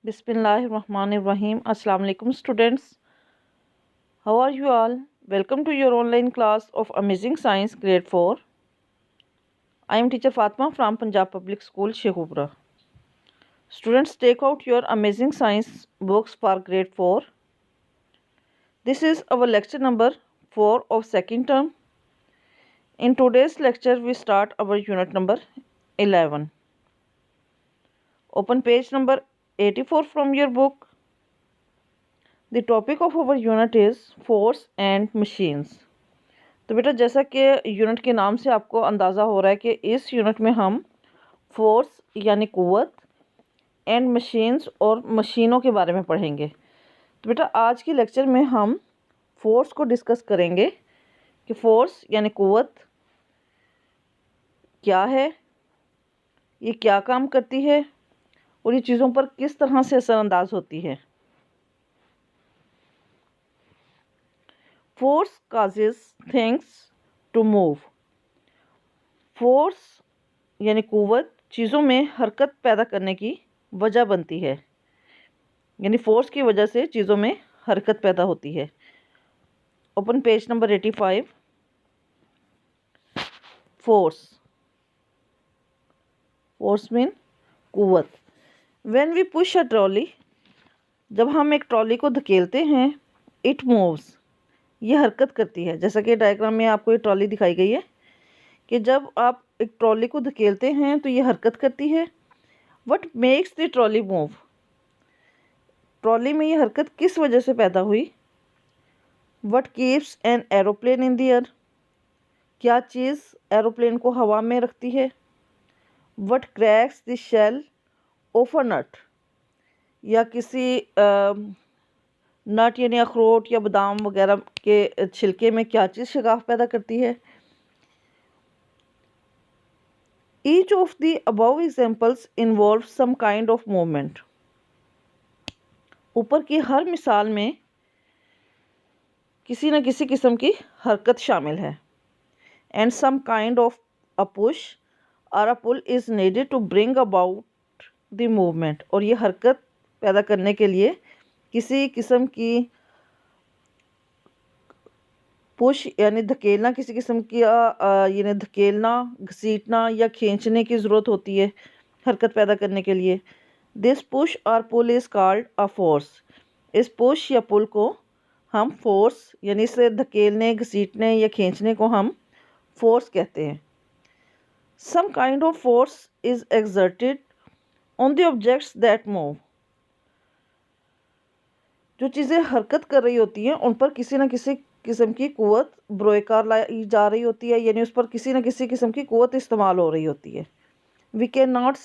Bismillahirrahmanirrahim. Assalamu alaikum students. How are you all? Welcome to your online class of Amazing Science Grade 4. I am teacher Fatma from Punjab Public School, Shekhupura. Students, take out your Amazing Science books for Grade 4. This is our lecture number 4 of second term. In today's lecture, we start our unit number 11. Open page number 84 from your book. The topic of our unit is force and machines. तो बेटा जैसा कि unit के नाम से आपको अंदाज़ा हो रहा है कि इस यूनिट में हम फोर्स यानी क़ुव्वत एंड मशीन्स और मशीनों के बारे में पढ़ेंगे। तो बेटा आज के लेक्चर में हम फोर्स को डिस्कस करेंगे कि फोर्स यानी क़ुव्वत क्या है, ये क्या काम करती है और ये चीज़ों पर किस तरह से असरअंदाज होती है। Force causes things to move. Force यानी क़ुव्वत चीज़ों में हरकत पैदा करने की वजह बनती है, यानी फोर्स की वजह से चीज़ों में हरकत पैदा होती है। Open page number 85। Force mean क़ुव्वत। When we push a trolley, जब हम एक ट्रॉली को धकेलते हैं, इट मूव्स, ये हरकत करती है। जैसा कि डायग्राम में आपको ये ट्रॉली दिखाई गई है कि जब आप एक ट्रॉली को धकेलते हैं तो ये हरकत करती है। What makes the trolley move, trolley में ये हरकत किस वजह से पैदा हुई। What keeps an aeroplane in the air, क्या चीज़ एरोप्लेन को हवा में रखती है। What cracks the shell of a nut, या किसी नट यानी अखरोट या बादाम वगैरह के छिलके में क्या चीज़ शिगाफ पैदा करती है। Each of the above examples involve some kind of movement, ऊपर की हर मिसाल में किसी न किसी किस्म की हरकत शामिल है। And some kind of a push और a pull is needed to bring about the movement, और ये हरकत पैदा करने के लिए किसी किस्म की पुश यानी धकेलना, किसी किस्म की यानी धकेलना, घसीटना या खींचने की ज़रूरत होती है हरकत पैदा करने के लिए। दिस पुश और पुल इज़ कॉल्ड अ फोर्स, इस पुश या पुल को हम फोर्स यानी इसे धकेलने, घसीटने या खींचने को हम फोर्स कहते हैं। Some kind of force is exerted on the objects that move, जो चीज़ें हरकत कर रही होती हैं उन पर किसी न किसी किस्म की क़ुव्वत बरोकार लाई जा रही होती है, यानी उस पर किसी न किसी किस्म की क़ुव्वत इस्तेमाल हो रही होती है। We can not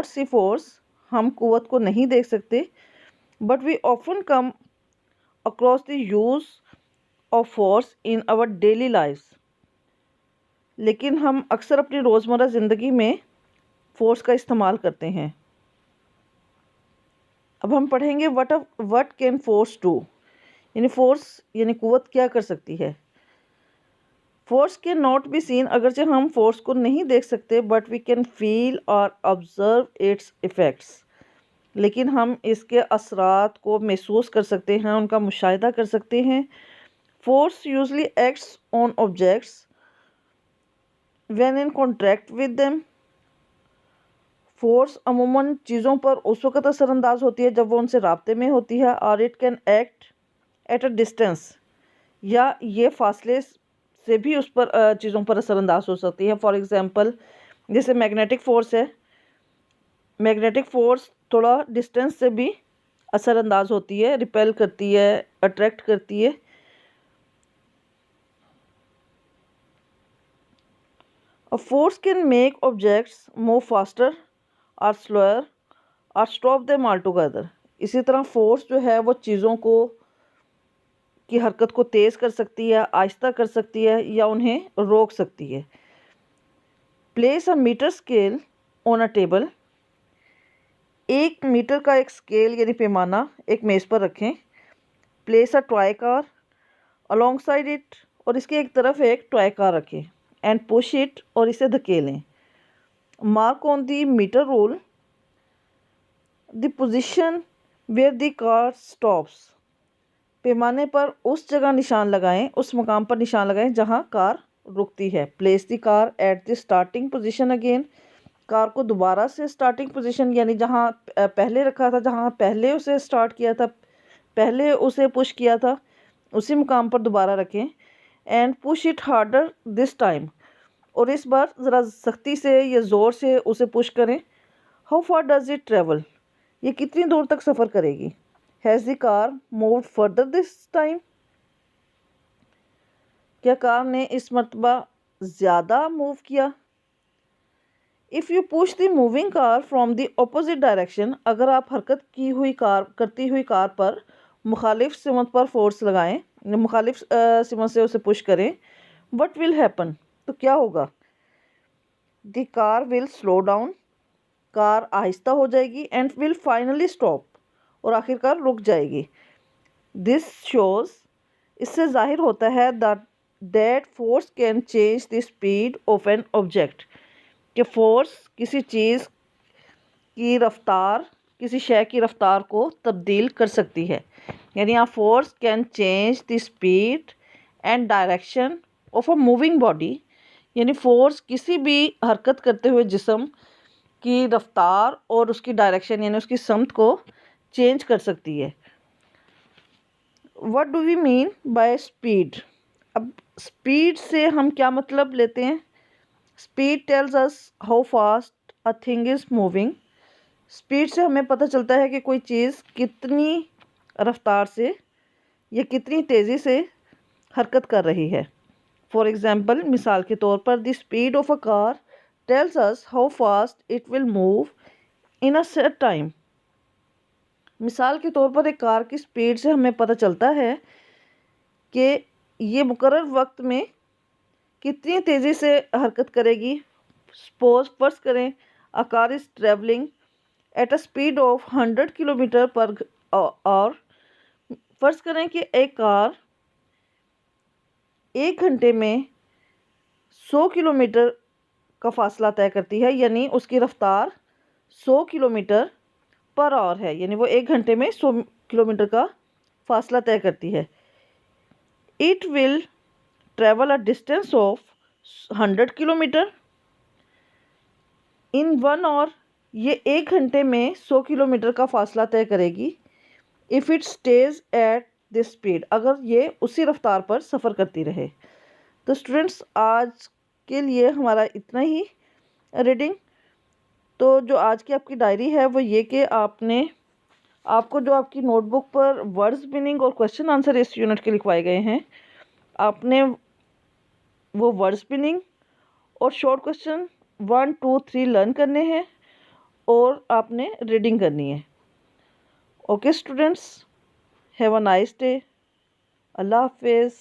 see force, हम क़ुव्वत को नहीं देख सकते। But we often come across the use of force in our daily lives, लेकिन हम अक्सर अपनी रोज़मर्रा ज़िंदगी में फ़ोर्स का इस्तेमाल करते हैं। अब हम पढ़ेंगे व्हाट कैन फोर्स डू, यानी फोर्स यानी क़ुव्वत क्या कर सकती है। Force can not be seen, अगरचे हम फोर्स को नहीं देख सकते, बट वी कैन फील और ऑब्ज़र्व इट्स इफ़ेक्ट्स, लेकिन हम इसके असरात को महसूस कर सकते हैं, उनका मुशाहिदा कर सकते हैं। Force usually acts on objects when in contact with them, force अमूमन चीज़ों पर उस वक़्त असरअंदाज होती है जब वो उनसे राब्ते में होती है। और it can act at a distance, या ये फासले से भी उस पर चीज़ों पर असरअंदाज हो सकती है। फॉर एग्ज़ाम्पल जैसे मैग्नेटिक फ़ोर्स है, मैग्नेटिक फ़ोर्स थोड़ा डिस्टेंस से भी असरअंदाज होती है, रिपेल करती है, अट्रैक्ट करती है। A force can make objects move faster और स्लोअर और स्टॉप देम ऑल टुगेदर, इसी तरह फोर्स जो है वो चीज़ों को की हरकत को तेज़ कर सकती है, आहिस्ता कर सकती है या उन्हें रोक सकती है। Place a metre scale on a table, एक मीटर का एक स्केल यानी पैमाना एक मेज़ पर रखें। Place a toy car alongside it, और इसके एक तरफ एक टॉय कार रखें। एंड पुश इट, और इसे धकेलें। Mark on the metre rule the position where the car stops, पैमाने पर उस जगह निशान लगाएं, उस मकाम पर निशान लगाएं जहां कार रुकती है। Place the car at the starting position again, car को दोबारा से स्टार्टिंग पोजीशन यानी जहां पहले रखा था, जहां पहले उसे स्टार्ट किया था, पहले उसे पुश किया था, उसी मुकाम पर दोबारा रखें। And push it harder this time, और इस बार ज़रा सख्ती से या ज़ोर से उसे पुश करें। How far does it travel, ये कितनी दूर तक सफ़र करेगी। Has the car moved further this time, क्या कार ने इस मरतबा ज़्यादा मूव किया। If you push the moving car from the opposite direction, अगर आप हरकत की हुई कार करती हुई कार पर मुखालिफ सिमत पर फोर्स लगाएं, मुखालिफ सिमत से उसे पुश करें, वट विल हैपन, तो क्या होगा। The car will slow down, car आहिस्ता हो जाएगी। एंड विल फाइनली स्टॉप, और आखिरकार रुक जाएगी। दिस शोज़, इससे जाहिर होता है that force can change the speed of an object, कि फोर्स किसी चीज़ की रफ्तार, किसी शय की रफ्तार को तब्दील कर सकती है। यानी आप force can change the speed and direction of a moving body, यानी फोर्स किसी भी हरकत करते हुए जिस्म की रफ्तार और उसकी डायरेक्शन यानी उसकी समत को चेंज कर सकती है। What do we mean by speed, अब स्पीड से हम क्या मतलब लेते हैं। Speed tells us how fast a thing is moving, speed से हमें पता चलता है कि कोई चीज़ कितनी रफ्तार से या कितनी तेज़ी से हरकत कर रही है। फॉर एग्ज़ाम्पल, मिसाल के तौर पर, the speed of a car tales us how fast it will move in a set time. मिसाल के तौर पर एक कार की स्पीड से हमें पता चलता है कि ये मुकर्रर वक्त में कितनी तेज़ी से हरकत करेगी। सपोज फर्ज करें a car is travelling at a speed of 100 kilometre per hour. फ़र्ज़ करें कि एक कार 1 घंटे में 100 किलोमीटर का फासला तय करती है, यानी उसकी रफ्तार 100 किलोमीटर पर आवर है, यानी वो 1 घंटे में 100 किलोमीटर का फासला तय करती है। It will travel a distance of 100 kilometre in 1 hour, ये 1 घंटे में 100 किलोमीटर का फासला तय करेगी। If it stage at this speed, अगर ये उसी रफ्तार पर सफ़र करती रहे। तो स्टूडेंट्स, आज के लिए हमारा इतना ही रीडिंग। तो जो आज की आपकी डायरी है वो ये कि आपको जो आपकी नोटबुक पर वर्ड्स मीनिंग और क्वेश्चन आंसर इस यूनिट के लिखवाए गए हैं, आपने वो वर्ड्स मीनिंग और शॉर्ट क्वेश्चन 1, 2, 3 लर्न करने हैं और आपने रीडिंग करनी है। Okay students, have a nice day. अल्लाह हाफिज़।